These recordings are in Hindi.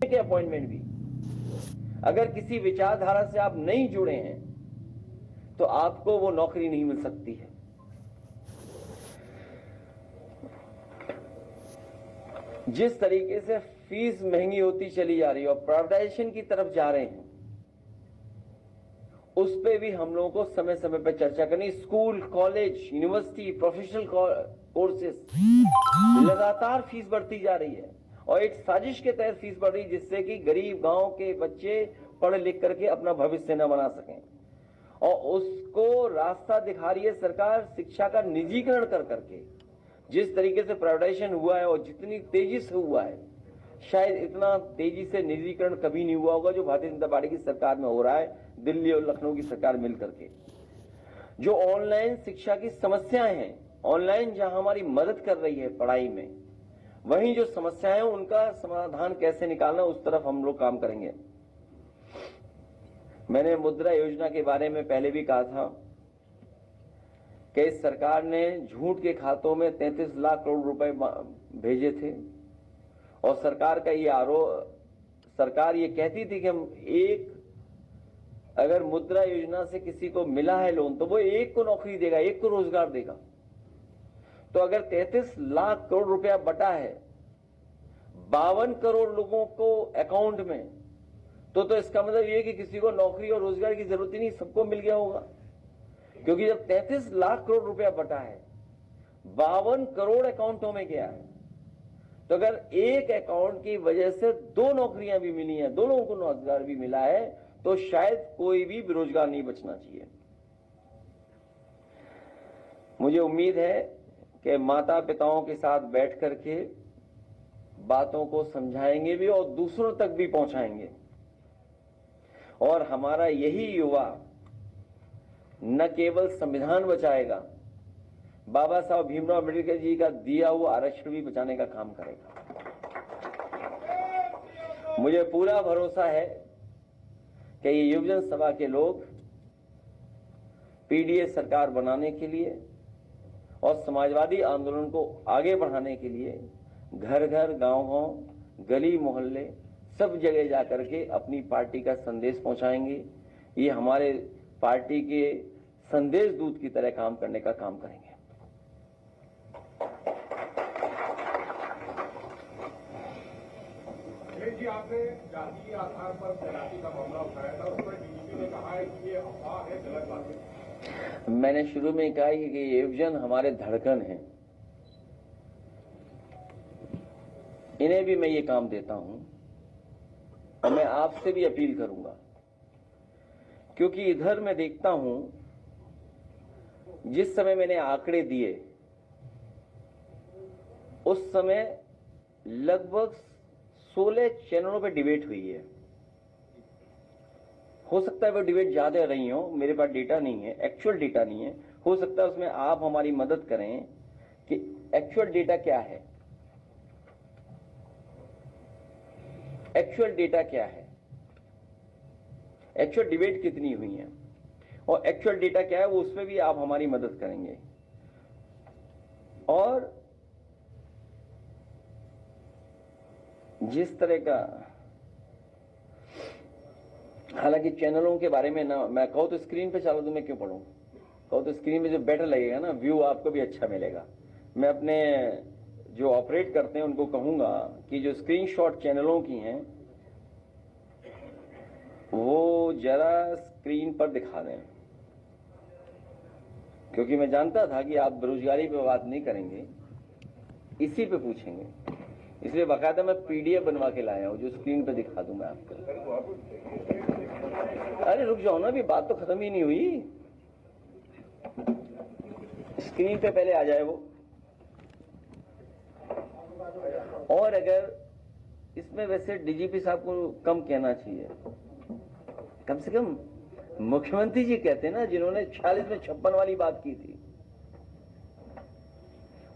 के अपॉइंटमेंट भी, अगर किसी विचारधारा से आप नहीं जुड़े हैं तो आपको वो नौकरी नहीं मिल सकती है। जिस तरीके से फीस महंगी होती चली जा रही है और प्राइवेटाइजेशन की तरफ जा रहे हैं, उस पे भी हम लोगों को समय समय पर चर्चा करनी। School, college, university, professional courses, लगातार फीस बढ़ती जा रही है और एक साजिश के तहत फीस बढ़ रही, जिससे कि गरीब गांव के बच्चे पढ़ लिख करके अपना भविष्य न बना सकें। और उसको रास्ता दिखा रही है सरकार शिक्षा का निजीकरण कर करके। जिस तरीके से प्राइवेटाइजेशन हुआ है और जितनी तेजी से हुआ है, शायद इतना तेजी से निजीकरण कभी नहीं हुआ होगा जो भारतीय जनता पार्टी की सरकार में हो रहा है, दिल्ली और लखनऊ की सरकार मिलकर के। जो ऑनलाइन शिक्षा की समस्याएं हैं, ऑनलाइन जहां हमारी मदद कर रही है पढ़ाई में, वहीं जो समस्याएं हैं उनका समाधान कैसे निकालना, उस तरफ हम लोग काम करेंगे। मैंने मुद्रा योजना के बारे में पहले भी कहा था कि इस सरकार ने झूठ के खातों में 33 लाख करोड़ रुपए भेजे थे और सरकार का ये आरोप, सरकार ये कहती थी कि हम अगर मुद्रा योजना से किसी को मिला है लोन तो वो एक को नौकरी देगा, एक को रोजगार देगा। तो अगर 33 लाख करोड़ रुपया बटा है 52 करोड़ लोगों को अकाउंट में, तो इसका मतलब ये कि किसी को नौकरी और रोजगार की जरूरत ही नहीं, सबको मिल गया होगा। क्योंकि जब 33 लाख करोड़ रुपया बटा है, 52 करोड़ अकाउंटों में गया है, तो अगर एक अकाउंट की वजह से 2 नौकरियां भी मिली हैं, 2 लोगों को रोजगार भी मिला है, तो शायद कोई भी बेरोजगार नहीं बचना चाहिए। मुझे उम्मीद है कि माता पिताओं के साथ बैठ करके बातों को समझाएंगे भी और दूसरों तक भी पहुंचाएंगे। और हमारा यही युवा न केवल संविधान बचाएगा, बाबा साहब भीमराव अम्बेडकर जी का दिया हुआ आरक्षण भी बचाने का काम करेगा। मुझे पूरा भरोसा है कि ये युवजन सभा के लोग पीडीए सरकार बनाने के लिए और समाजवादी आंदोलन को आगे बढ़ाने के लिए घर घर, गांव-गांव, गली मोहल्ले, सब जगह जाकर के अपनी पार्टी का संदेश पहुंचाएंगे। ये हमारे पार्टी के संदेश दूत की तरह काम करने का काम करेंगे। जी, आपने जातीय आधार पर तैनाती का मामला उठाया था, उस पर डीजीपी ने कहा है कि ये अफवाह है, गलत बात है। मैंने शुरू में कहा कि ये युवजन हमारे धड़कन हैं, इन्हें भी मैं ये काम देता हूं और मैं आपसे भी अपील करूंगा, क्योंकि इधर मैं देखता हूं जिस समय मैंने आंकड़े दिए उस समय लगभग 16 चैनलों पे डिबेट हुई है। हो सकता है वो डिबेट ज्यादा रही हो, मेरे पास डेटा नहीं है, एक्चुअल डेटा नहीं है। हो सकता है उसमें आप हमारी मदद करें कि एक्चुअल डेटा क्या है, एक्चुअल डेटा क्या है, एक्चुअल डिबेट कितनी हुई है और एक्चुअल डेटा क्या है, वो उसमें भी आप हमारी मदद करेंगे। और जिस तरह का, हालांकि चैनलों के बारे में ना मैं कहूं तो स्क्रीन पे चला दूं, मैं क्यों पढ़ूं, कहूं तो स्क्रीन में जो बेटर लगेगा ना, व्यू आपको भी अच्छा मिलेगा। मैं अपने जो ऑपरेट करते हैं उनको कहूंगा कि जो स्क्रीनशॉट चैनलों की हैं वो जरा स्क्रीन पर दिखा दें, क्योंकि मैं जानता था कि आप बेरोजगारी पे बात नहीं करेंगे, इसी पे पूछेंगे, इसलिए बाकायदा मैं पीडीएफ बनवा के लाया हूं जो स्क्रीन पे दिखा दूं मैं आपको। अरे रुक जाओ ना, अभी बात तो खत्म ही नहीं हुई, स्क्रीन पे पहले आ जाए वो। और अगर इसमें वैसे डीजीपी साहब को कम कहना चाहिए, कम से कम मुख्यमंत्री जी कहते हैं ना, जिन्होंने 46 में 56 वाली बात की थी,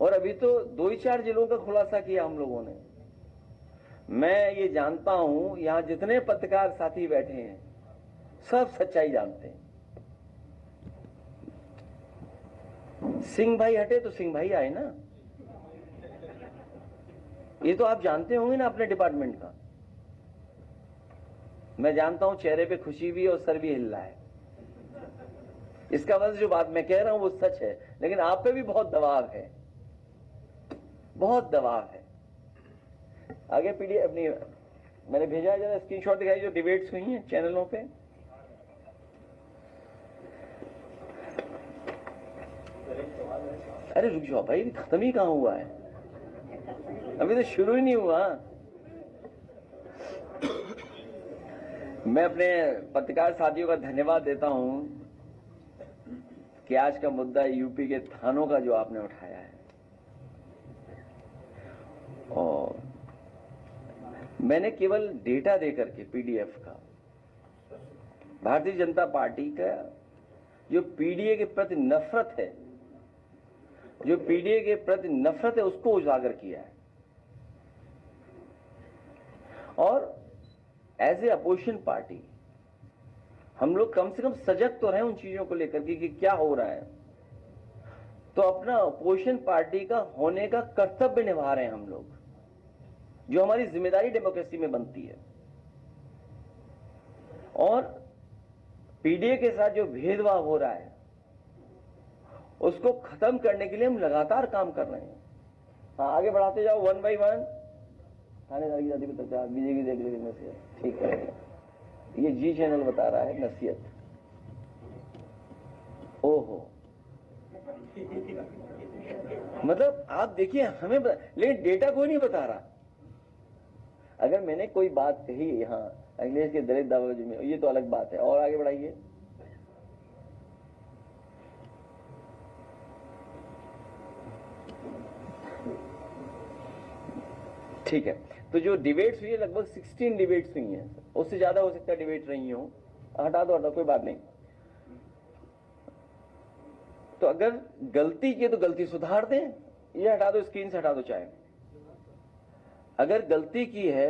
और अभी तो 2 ही 4 जिलों का खुलासा किया हम लोगों ने। मैं ये जानता हूं यहां जितने पत्रकार साथी बैठे हैं सब सच्चाई जानते हैं। सिंह भाई हटे तो सिंह भाई आए ना, ये तो आप जानते होंगे ना अपने डिपार्टमेंट का। मैं जानता हूं चेहरे पे खुशी भी है और सर भी हिल रहा है। इसका मतलब जो बात मैं कह रहा हूं वो सच है, लेकिन आप पे भी बहुत दबाव है, बहुत दबाव है। आगे पीडीएफ अपनी मैंने भेजा है, जरा स्क्रीनशॉट दिखाई जो डिबेट्स हुई हैं चैनलों पे। अरे रुक जाओ भाई, खत्म ही कहां हुआ है, अभी तो शुरू ही नहीं हुआ। मैं अपने पत्रकार साथियों का धन्यवाद देता हूं कि आज का मुद्दा यूपी के थानों का जो आपने उठाया है, और मैंने केवल डेटा देकर के पीडीएफ का भारतीय जनता पार्टी का जो पीडीए के प्रति नफरत है, जो पीडीए के प्रति नफरत है उसको उजागर किया है। और एज ए अपोजिशन पार्टी हम लोग कम से कम सजग तो रहे उन चीजों को लेकर के कि क्या हो रहा है, तो अपना अपोजिशन पार्टी का होने का कर्तव्य निभा रहे हैं हम लोग, जो हमारी जिम्मेदारी डेमोक्रेसी में बनती है। और पीडीए के साथ जो भेदभाव हो रहा है उसको खत्म करने के लिए हम लगातार काम कर रहे हैं। हाँ, आगे बढ़ाते जाओ, 1 by 1 थानेदार की जाति को प्रचार बीजेपी देख लेगी नसीहत, ठीक है। ये जी चैनल बता रहा है नसीहत, ओहो, मतलब आप देखिए हमें लेकिन डेटा कोई नहीं बता रहा। अगर मैंने कोई बात कही यहाँ अखिलेश के दलित दावाजी में, ये तो अलग बात है। और आगे बढ़ाइए। ठीक है, तो जो डिबेट्स हुई है लगभग 16 डिबेट्स हुई हैं, उससे ज्यादा हो सकता है डिबेट रही हो। हटा दो कोई बात नहीं। तो अगर गलती की तो गलती सुधार दें, ये हटा दो, स्क्रीन से हटा दो चाहे। अगर गलती की है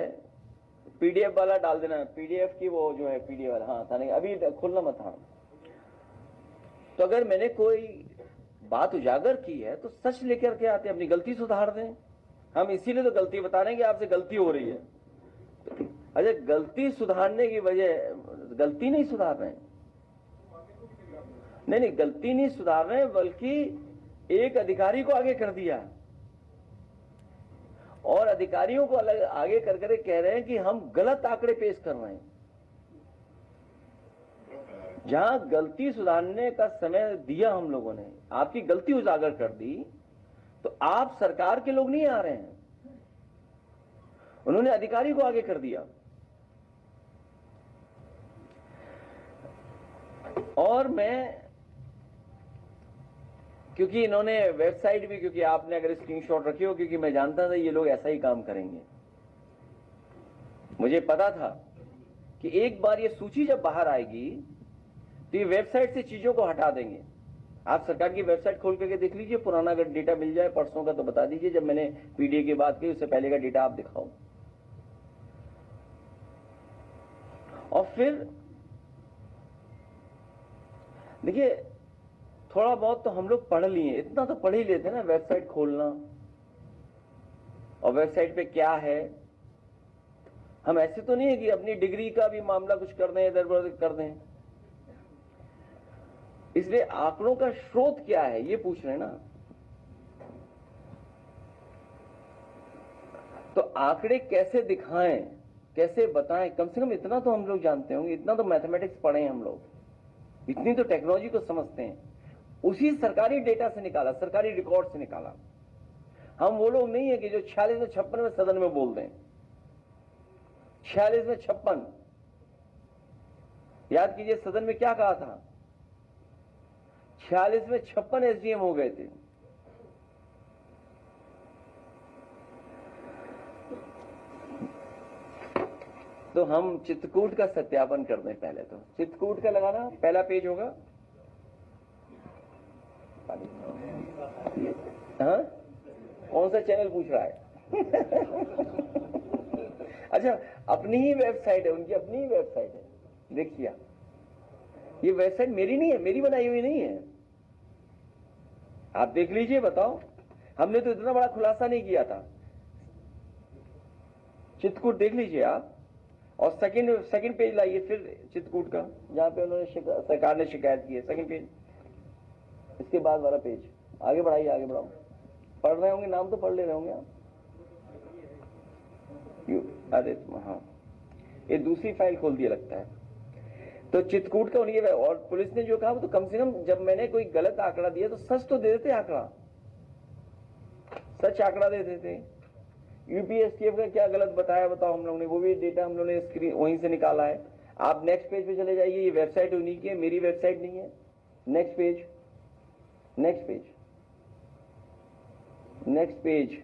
पीडीएफ वाला डाल देना, पीडीएफ की वो जो है पीडीएफ वाला, हाँ था नहीं अभी खुलना मत। हाँ, तो अगर मैंने कोई बात उजागर की है तो सच लेकर के आते, अपनी गलती सुधार दें। हम इसीलिए तो गलती बता रहे हैं कि आपसे गलती हो रही है। अच्छा, गलती सुधारने की वजह, गलती नहीं सुधार रहे हैं, नहीं गलती नहीं सुधार रहे हैं, बल्कि एक अधिकारी को आगे कर दिया और अधिकारियों को अलग आगे कर कर कह रहे हैं कि हम गलत आंकड़े पेश कर रहे हैं। जहां गलती सुधारने का समय दिया हम लोगों ने, आपकी गलती उजागर कर दी, तो आप सरकार के लोग नहीं आ रहे हैं, उन्होंने अधिकारी को आगे कर दिया। और मैं, क्योंकि इन्होंने वेबसाइट भी, क्योंकि आपने अगर स्क्रीनशॉट रखी हो, क्योंकि मैं जानता था ये लोग ऐसा ही काम करेंगे, मुझे पता था कि एक बार ये सूची जब बाहर आएगी तो ये वेबसाइट से चीजों को हटा देंगे। आप सरकार की वेबसाइट खोल करके देख लीजिए, पुराना अगर डेटा मिल जाए परसों का तो बता दीजिए, जब मैंने पीडीए की बात की उससे पहले का डेटा आप दिखाओ। और फिर देखिए, थोड़ा बहुत तो हम लोग पढ़ लिए, इतना तो पढ़ ही लेते ना, वेबसाइट खोलना और वेबसाइट पे क्या है। हम ऐसे तो नहीं है कि अपनी डिग्री का भी मामला कुछ कर दें, इधर उधर कर दें। इसलिए आंकड़ों का स्रोत क्या है ये पूछ रहे हैं ना। तो आंकड़े कैसे दिखाएं, कैसे बताएं, कम से कम इतना तो हम लोग जानते होंगे, इतना तो मैथमेटिक्स पढ़े हैं हम लोग, इतनी तो टेक्नोलॉजी को समझते हैं। उसी सरकारी डेटा से निकाला, सरकारी रिकॉर्ड से निकाला। हम वो लोग नहीं है कि जो 46 में 56 में सदन में बोल दें। 46 में 56, याद कीजिए सदन में क्या कहा था, 46 में 56 एसडीएम हो गए थे। तो हम चित्रकूट का सत्यापन कर दें पहले। तो चित्रकूट का लगाना, पहला पेज होगा। हाँ, कौन सा चैनल पूछ रहा है? अच्छा, अपनी ही वेबसाइट है, उनकी अपनी ही वेबसाइट है, देखिए। ये वेबसाइट मेरी नहीं है, मेरी बनाई हुई नहीं है, आप देख लीजिए, बताओ। हमने तो इतना बड़ा खुलासा नहीं किया था। चित्रकूट देख लीजिए आप, और सेकंड पेज लाइए फिर चित्रकूट का, जहाँ पे उन्होंने सरकार ने शिकायत की है। सेकंड पेज, इसके बाद वाला पेज, आगे बढ़ाइए, आगे बढ़ाओ। पढ़ रहे होंगे, नाम तो पढ़ ले रहे होंगे आप। अरे हाँ, ये दूसरी फाइल खोल दिया लगता है। तो चित्रकूट का उन्हीं, और पुलिस ने जो कहा वो तो कम से कम, जब मैंने कोई गलत आंकड़ा दिया तो सच तो दे देते, आंकड़ा सच आंकड़ा दे देते। यूपीएसटीएफ का क्या गलत बताया बताओ, हम लोगों ने वो भी डेटा हम लोगों ने स्क्रीन वहीं से निकाला है। आप नेक्स्ट पेज पे चले जाइए, ये वेबसाइट उन्हीं की है, मेरी वेबसाइट नहीं है। Next page, next page, next page,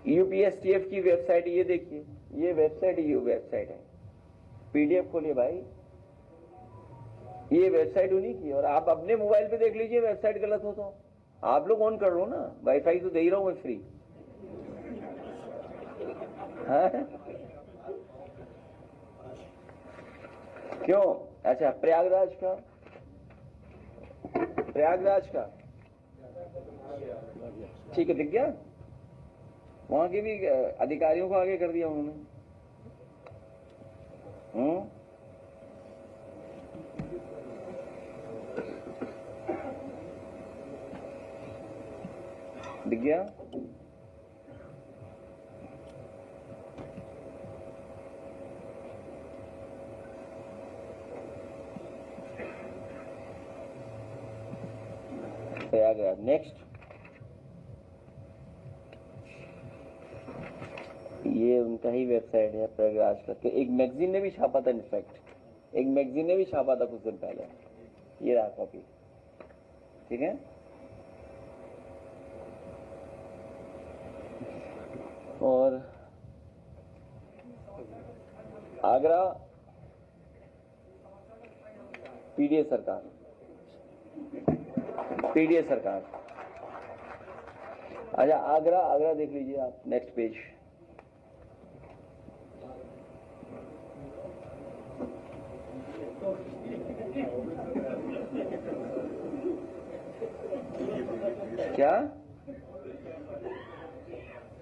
UPSTF की वेबसाइट, ये देखिए, ये वेबसाइट, ये वेबसाइट है, पीडीएफ खोलिए भाई, ये वेबसाइट उन्हीं की। और आप अपने मोबाइल पे देख लीजिए, वेबसाइट गलत हो तो आप लोग ऑन कर लो ना, वाईफाई तो दे ही रहा हूं मैं फ्री। हाँ? क्यों? अच्छा, प्रयागराज का, प्रयागराज का ठीक है, दिख गया। वहां के भी अधिकारियों को आगे कर दिया उन्होंने। दिख गया। प्रयागराज, नेक्स्ट, ये उनका ही वेबसाइट है प्रयागराज का। एक मैगजीन ने भी छापा था, इनफैक्ट एक मैगजीन ने भी छापा था कुछ दिन पहले। ये रहा कॉपी, ठीक है। और आगरा पीडीए सरकार, पीडीए सरकार। अच्छा, आगरा, आगरा देख लीजिए आप, नेक्स्ट पेज। क्या?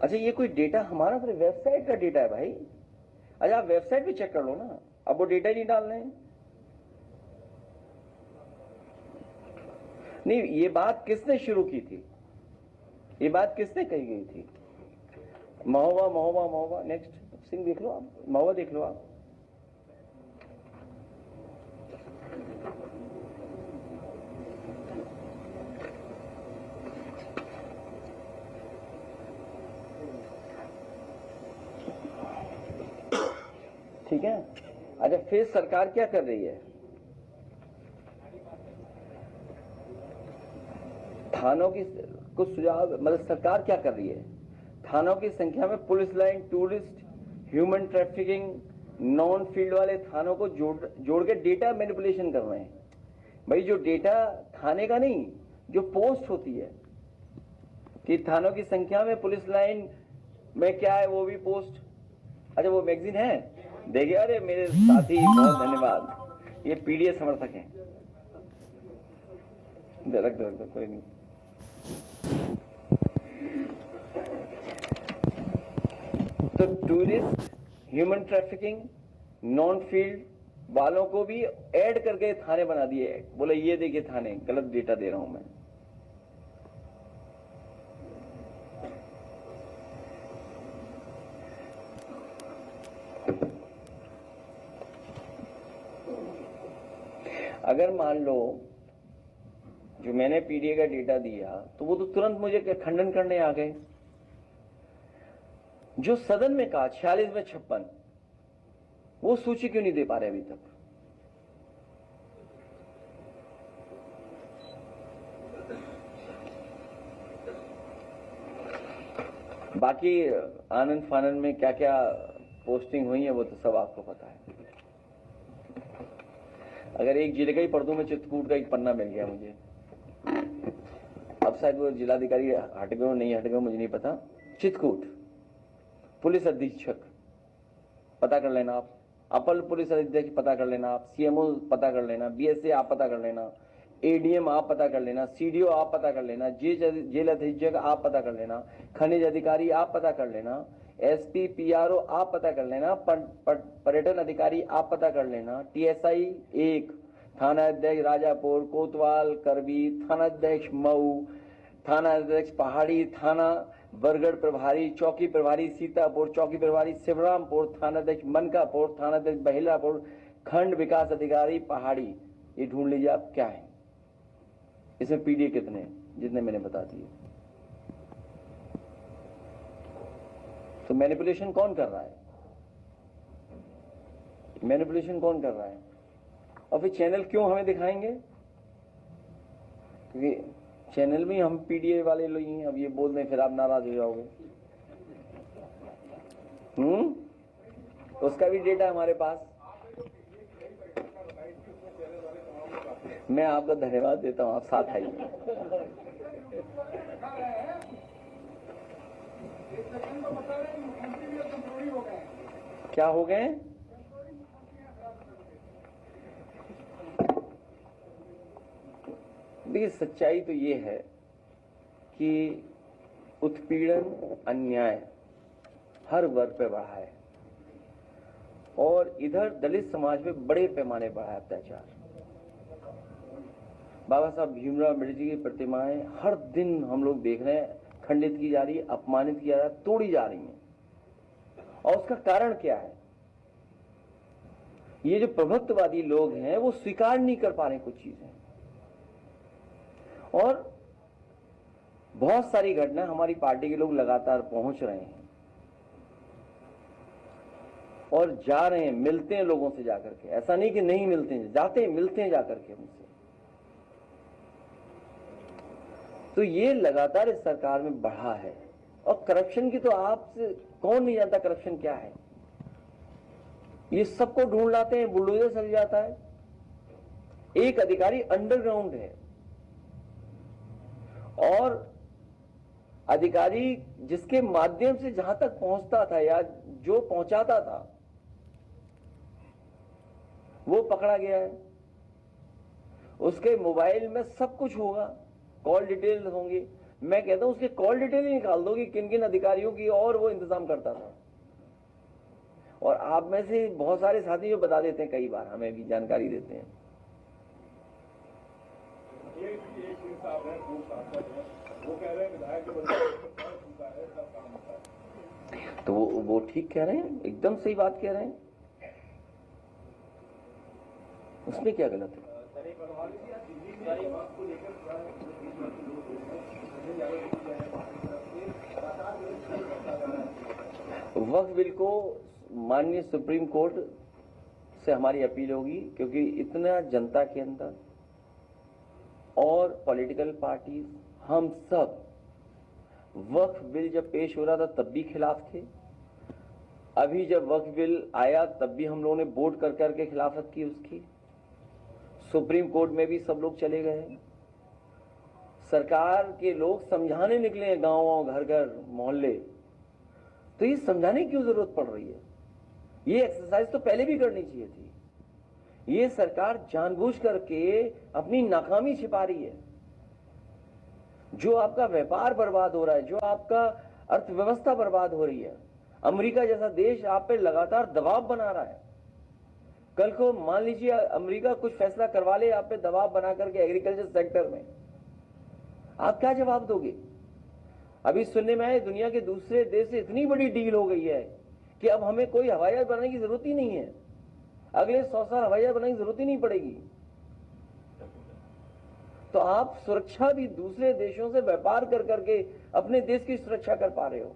अच्छा, ये कोई डेटा हमारा फिर वेबसाइट का डेटा है भाई। अच्छा, आप वेबसाइट भी चेक कर लो ना, अब वो डेटा ही नहीं डाल रहे हैं। नहीं, ये बात किसने शुरू की थी, ये बात किसने कही गई थी? महोबा, महोबा, महोबा। नेक्स्ट सिंह देख लो आप, महोबा देख लो आप। ठीक है। अच्छा, फिर सरकार क्या कर रही है? थानों की कुछ सुझाव, मतलब सरकार क्या कर रही है? थानों की संख्या में police line, tourist, human trafficking, non field वाले थानों को जोड़ के डेटा मैनिपुलेशन कर रहे हैं। भाई, जो डेटा थाने का नहीं, जो पोस्ट होती है कि थानों की संख्या में पुलिस लाइन में क्या है, वो भी पोस्ट। अच्छा, वो मैगजीन है, देखिए। अरे मेरे साथी, बहुत धन्यवाद, ये पीडीए समर्थक हैं। रख दो, कोई नहीं। तो tourist, human trafficking, non field वालों को भी ऐड करके थाने बना दिए। बोले ये देखिए थाने, गलत डेटा दे रहा हूं मैं। अगर मान लो जो मैंने पीडीए का डेटा दिया, तो वो तो तुरंत मुझे खंडन करने आ गए। जो सदन में कहा 46 में 56, वो सूची क्यों नहीं दे पा रहे अभी तक? बाकी आनंद फानंद में क्या क्या पोस्टिंग हुई है वो तो सब आपको पता है। अगर एक जिले का ही पढ़ दूं मैं, चित्रकूट का एक पन्ना मिल गया मुझे। अब शायद वो जिलाधिकारी हट गए, नहीं हट गए, मुझे नहीं पता। चित्रकूट पुलिस अधीक्षक पता कर लेना आप, अपर पुलिस अधीक्षक पता कर लेना आप, सीएमओ पता कर लेना, बीएसए आप पता कर लेना, एडीएम आप पता कर लेना, सीडीओ आप पता कर लेना, जेल अधीक्षक आप पता कर लेना, खनिज अधिकारी आप पता कर लेना, एसपी पीआरओ आप पता कर लेना, पर्यटन अधिकारी आप पता कर लेना, टीएसआई 1, थाना अध्यक्ष राजापुर, कोतवाल, करबी, थाना अध्यक्ष मऊ, थाना अध्यक्ष पहाड़ी, थाना बरगढ़ प्रभारी, चौकी प्रभारी सीतापुर, चौकी प्रभारी शिवरामपुर, थाना अध्यक्ष मनकापुर, थाना अध्यक्ष बहिलापुर, खंड विकास अधिकारी पहाड़ी। ये ढूंढ लीजिए आप क्या है, इसमें पीडीए कितने हैं, जितने मैंने बता दिए। तो मैनिपुलेशन कौन कर रहा है? मैनिपुलेशन कौन कर रहा है? और फिर चैनल क्यों हमें दिखाएंगे? क्योंकि चैनल में हम पीडीए वाले लोग ही हैं। अब ये बोल दें फिर आप नाराज हो जाओगे। उसका भी डेटा हमारे पास। मैं आपका धन्यवाद देता हूं, आप साथ आइए। क्या हो गए? देखिए, सच्चाई तो ये है कि उत्पीड़न, अन्याय हर वर्ग पे बढ़ा है और इधर दलित समाज में बड़े पैमाने पर बढ़ा है अत्याचार। बाबा साहब भीमराव अम्बेडकर की प्रतिमाएं हर दिन हम लोग देख रहे हैं खंडित की जा रही है, अपमानित की जा रही है, तोड़ी जा रही हैं। और उसका कारण क्या है? ये जो प्रभुत्ववादी लोग हैं वो स्वीकार नहीं कर पा रहे कुछ चीजें, और बहुत सारी घटना हमारी पार्टी के लोग लगातार पहुंच रहे हैं और जा रहे हैं, मिलते हैं लोगों से जाकर के। ऐसा नहीं कि नहीं मिलते हैं, जाते हैं, मिलते हैं जाकर के हमसे। तो ये लगातार इस सरकार में बढ़ा है। और करप्शन की तो आपसे कौन नहीं जानता करप्शन क्या है? ये सबको ढूंढ लाते हैं, बुलडोजर चल जाता है। एक अधिकारी अंडरग्राउंड है और अधिकारी जिसके माध्यम से जहां तक पहुंचता था या जो पहुंचाता था वो पकड़ा गया है। उसके मोबाइल में सब कुछ होगा, कॉल डिटेल होंगी। मैं कहता हूं उसके कॉल डिटेल ही निकाल दो कि किन किन अधिकारियों की और वो इंतजाम करता था। और आप में से बहुत सारे साथी जो बता देते हैं, कई बार हमें भी जानकारी देते हैं। वो कह रहे हैं विधायक के बंदे सब काम होता है। तो वो ठीक कह रहे हैं, एकदम सही बात कह रहे हैं। उसमें क्या गलत है? वक्फ बिल को माननीय सुप्रीम कोर्ट से हमारी अपील होगी, क्योंकि इतना जनता के अंदर और पॉलिटिकल पार्टीज, हम सब वक्फ बिल जब पेश हो रहा था तब भी खिलाफ थे। अभी जब वक्फ बिल आया तब भी हम लोगों ने वोट कर करके खिलाफत की उसकी। सुप्रीम कोर्ट में भी सब लोग चले गए। सरकार के लोग समझाने निकले हैं, गांव घर घर मोहल्ले। तो ये समझाने की क्यों जरूरत पड़ रही है? ये एक्सरसाइज तो पहले भी करनी चाहिए थी। ये सरकार जानबूझ करके अपनी नाकामी छिपा रही है। जो आपका व्यापार बर्बाद हो रहा है, जो आपका अर्थव्यवस्था बर्बाद हो रही है, अमेरिका जैसा देश आप पे लगातार दबाव बना रहा है। कल को मान लीजिए अमेरिका कुछ फैसला करवा ले आप पे दबाव बना करके एग्रीकल्चर सेक्टर में, आप क्या जवाब दोगे? अभी सुनने में आए दुनिया के दूसरे देश से इतनी बड़ी डील हो गई है कि अब हमें कोई हवाई जहाज बनाने की जरूरत ही नहीं है। अगले 100 साल हवाई जहाज बनाने की जरूरत ही नहीं पड़ेगी। तो आप सुरक्षा भी दूसरे देशों से व्यापार कर करके अपने देश की सुरक्षा कर पा रहे हो।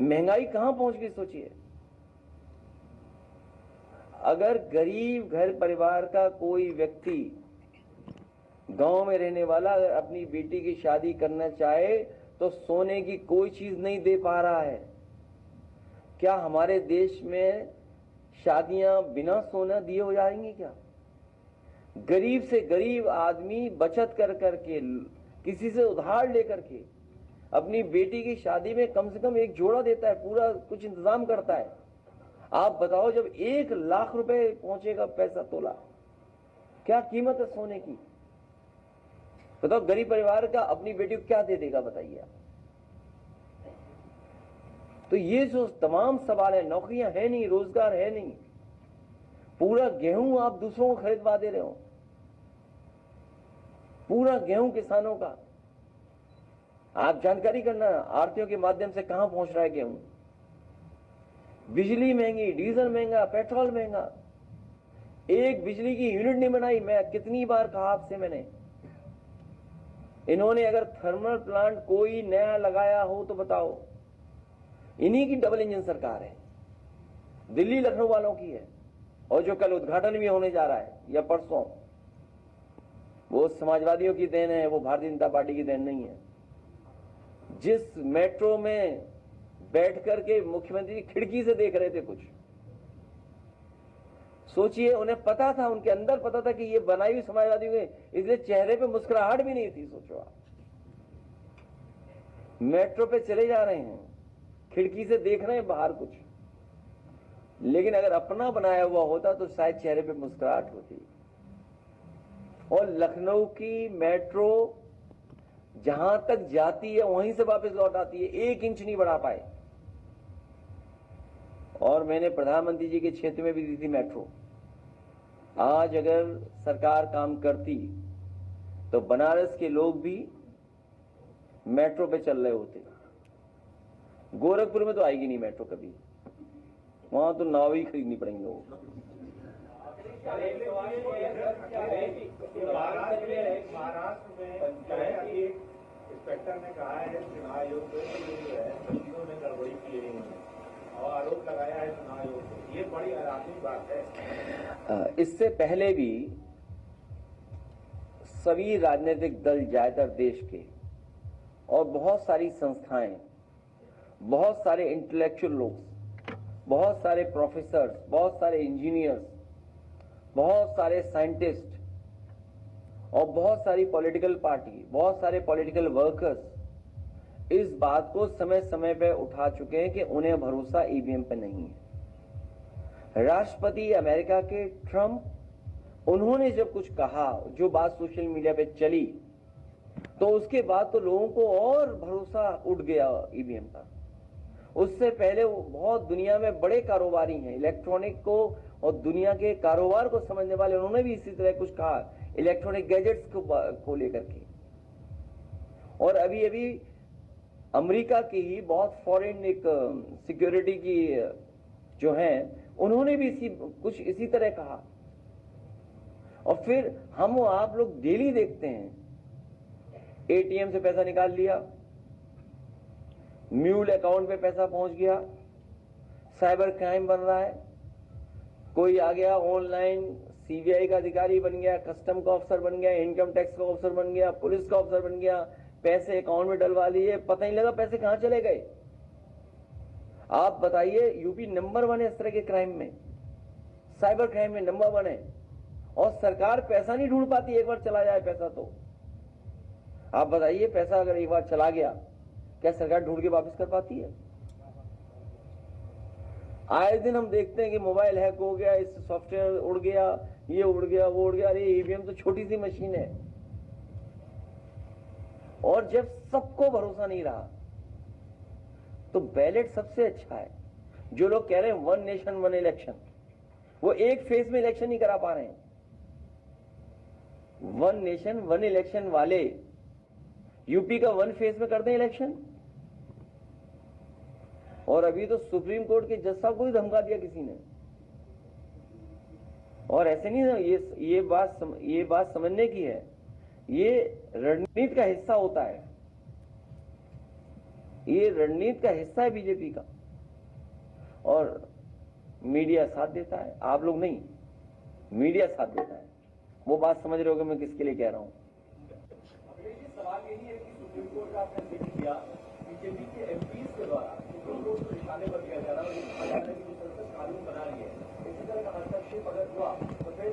महंगाई कहां पहुंच गई सोचिए। अगर गरीब घर परिवार का कोई व्यक्ति, गांव में रहने वाला, अगर अपनी बेटी की शादी करना चाहे तो सोने की कोई चीज नहीं दे पा रहा है। क्या हमारे देश में शादियां बिना सोना दिए हो जाएंगी क्या? गरीब से गरीब आदमी बचत कर करके, किसी से उधार लेकर के अपनी बेटी की शादी में कम से कम एक जोड़ा देता है, पूरा कुछ इंतजाम करता है। आप बताओ, जब 1 लाख रुपए पहुंचेगा पैसा तोला, क्या कीमत है सोने की? बताओ, गरीब परिवार का अपनी बेटी को क्या दे देगा बताइए आप? तो ये जो तमाम सवाल है, नौकरियां है नहीं, रोजगार है नहीं, पूरा गेहूं आप दूसरों को खरीदवा दे रहे हो, पूरा गेहूं किसानों का। आप जानकारी करना आरतीयों के माध्यम से कहां पहुंच रहा है गेहूं। बिजली महंगी, डीजल महंगा, पेट्रोल महंगा, एक बिजली की यूनिट नहीं बनाई। मैं कितनी बार कहा आपसे मैंने, इन्होंने अगर थर्मल प्लांट कोई नया लगाया हो तो बताओ। इन्हीं की डबल इंजन सरकार है, दिल्ली लखनऊ वालों की है, और जो कल उद्घाटन भी होने जा रहा है या परसों, वो समाजवादियों की देन है, वो भारतीय जनता पार्टी की देन नहीं है। जिस मेट्रो में बैठ करके मुख्यमंत्री खिड़की से देख रहे थे कुछ, सोचिए, उन्हें पता था, उनके अंदर पता था कि ये बनाई हुई समाजवादियों की, इसलिए चेहरे पे मुस्कुराहट भी नहीं थी। सोचो आप, मेट्रो पे चले जा रहे हैं, खिड़की से देख रहे हैं बाहर कुछ, लेकिन अगर अपना बनाया हुआ होता तो शायद चेहरे पे मुस्कुराहट होती। और लखनऊ की मेट्रो जहां तक जाती है वहीं से वापस लौट आती है, 1 इंच नहीं बढ़ा पाए। और मैंने प्रधानमंत्री जी के क्षेत्र में भी दी थी मेट्रो। आज अगर सरकार काम करती तो बनारस के लोग भी मेट्रो पे चल रहे होते। गोरखपुर में तो आएगी नहीं मेट्रो कभी, वहां तो नाव ही खरीदनी पड़ेंगे लोगों को। महाराष्ट्र में पंचायत इंस्पेक्टर ने कहा है चुनाव आयोग को जो है सब्जियों में गड़बड़ी की है और आरोप लगाया है चुनाव आयोग को, ये बड़ी हैरानी बात है। इससे पहले भी सभी राजनीतिक दल ज्यादातर देश के, और बहुत सारी संस्थाएं, बहुत सारे इंटेलेक्चुअल लोग, बहुत सारे प्रोफेसर्स, बहुत सारे इंजीनियर्स, बहुत सारे साइंटिस्ट और बहुत सारी पॉलिटिकल पार्टी, बहुत सारे पॉलिटिकल वर्कर्स इस बात को समय समय पर उठा चुके हैं कि उन्हें भरोसा ईवीएम पे नहीं है। राष्ट्रपति अमेरिका के ट्रंप, उन्होंने जब कुछ कहा, जो बात सोशल मीडिया पे चली, तो उसके बाद तो लोगों को और भरोसा उठ गया ईवीएम पर। उससे पहले वो बहुत दुनिया में बड़े कारोबारी हैं इलेक्ट्रॉनिक को और दुनिया के कारोबार को समझने वाले, उन्होंने भी इसी तरह कुछ कहा इलेक्ट्रॉनिक गैजेट्स को लेकर के। और अभी अभी अमेरिका की ही बहुत फॉरेन एक सिक्योरिटी की जो हैं, उन्होंने भी कुछ इसी तरह कहा। और फिर हम आप लोग डेली देखते हैं, एटीएम से पैसा निकाल लिया, म्यूल अकाउंट पे पैसा पहुंच गया, साइबर क्राइम बन रहा है, कोई आ गया ऑनलाइन सीबीआई का अधिकारी बन गया, कस्टम का ऑफिसर बन गया, इनकम टैक्स का ऑफिसर बन गया, पुलिस का ऑफिसर बन गया, पैसे अकाउंट में डलवा लिए, पता नहीं लगा पैसे कहां चले गए। आप बताइए, यूपी नंबर 1 है इस तरह के क्राइम में, साइबर क्राइम में नंबर 1 है, और सरकार पैसा नहीं ढूंढ पाती। एक बार चला जाए पैसा तो आप बताइए, पैसा अगर एक बार चला गया, क्या सरकार ढूंढ के वापस कर पाती है? आए दिन हम देखते हैं कि मोबाइल हैक हो गया, इस सॉफ्टवेयर उड़ गया, ये उड़ गया, वो उड़ गया। अरे ईवीएम तो छोटी सी मशीन है। और जब सबको भरोसा नहीं रहा तो बैलेट सबसे अच्छा है। जो लोग कह रहे हैं 1 नेशन 1 इलेक्शन, वो एक फेज में इलेक्शन नहीं करा पा रहे हैं। 1 नेशन 1 इलेक्शन वाले यूपी का 1 फेज में करते हैं इलेक्शन। और अभी तो सुप्रीम कोर्ट के जज साहब को भी धमका दिया किसी ने। और ऐसे नहीं ना, ये बात समझने की है, ये रणनीति का हिस्सा होता है, ये रणनीति का हिस्सा है बीजेपी का। और मीडिया साथ देता है, आप लोग नहीं, मीडिया साथ देता है। वो बात समझ रहे होगे मैं किसके लिए कह रहा हूं। सवाल यही है कि सुप्रीम कोर्ट का आपने जिक्र किया, बीजेपी के एमपीज के द्वारा सुप्रीम कोर्ट को निशाने पर किया जा रहा है, और कहा जा रहा है कि संसद कानून बना रही है। इसी तरह का हस्तक्षेप अगर हुआ तो फिर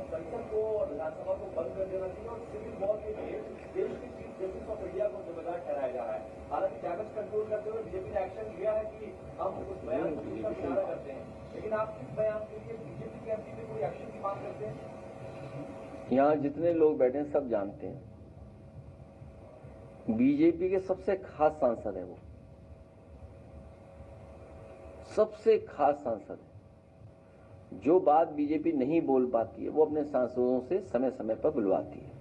संसद को और विधानसभा को बंद कर देना चाहिए, और सिविल वॉर के लिए देश की चीफ जस्टिस ऑफ इंडिया को जिम्मेदार ठहराया जा रहा है। हालांकि कागज कंट्रोल करते हुए बीजेपी ने एक्शन लिया है कि हम उस बयान को किनारा करते हैं, लेकिन आप इस बयान के लिए बीजेपी के एमपी में कोई एक्शन की मांग करते हैं? यहां जितने लोग बैठे हैं सब जानते हैं, बीजेपी के सबसे खास सांसद है वो। सबसे खास सांसद है। जो बात बीजेपी नहीं बोल पाती है वो अपने सांसदों से समय समय पर बुलवाती है।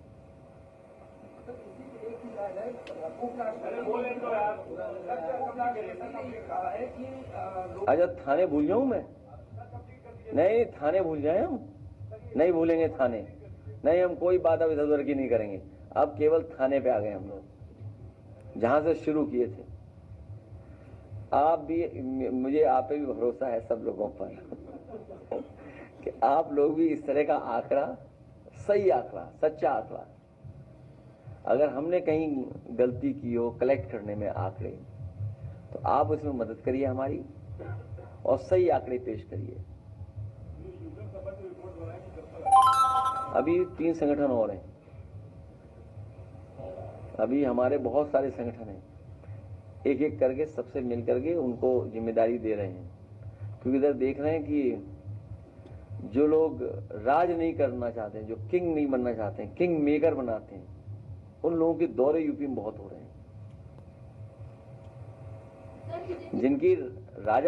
अच्छा, थाने भूल जाऊं मैं? नहीं, थाने भूल जाए हम? नहीं भूलेंगे थाने। नहीं, हम कोई बात अब इधर उधर की नहीं करेंगे। अब केवल थाने पे आ गए हम लोग, जहां से शुरू किए थे। आप भी, मुझे आप पे भी भरोसा है सब लोगों पर कि आप लोग भी इस तरह का आंकड़ा, सही आंकड़ा, सच्चा आंकड़ा, अगर हमने कहीं गलती की हो कलेक्ट करने में आंकड़े, तो आप उसमें मदद करिए हमारी और सही आंकड़े पेश करिए। अभी 3 संगठन और हैं। अभी हमारे बहुत सारे संगठन हैं, एक एक करके सबसे मिल करके उनको जिम्मेदारी दे रहे हैं, क्योंकि इधर देख रहे हैं कि जो लोग राज नहीं करना चाहते हैं, जो किंग नहीं बनना चाहते हैं, किंग मेकर बनाते हैं, उन लोगों के दौरे यूपी में बहुत हो रहे हैं। जिनकी राजा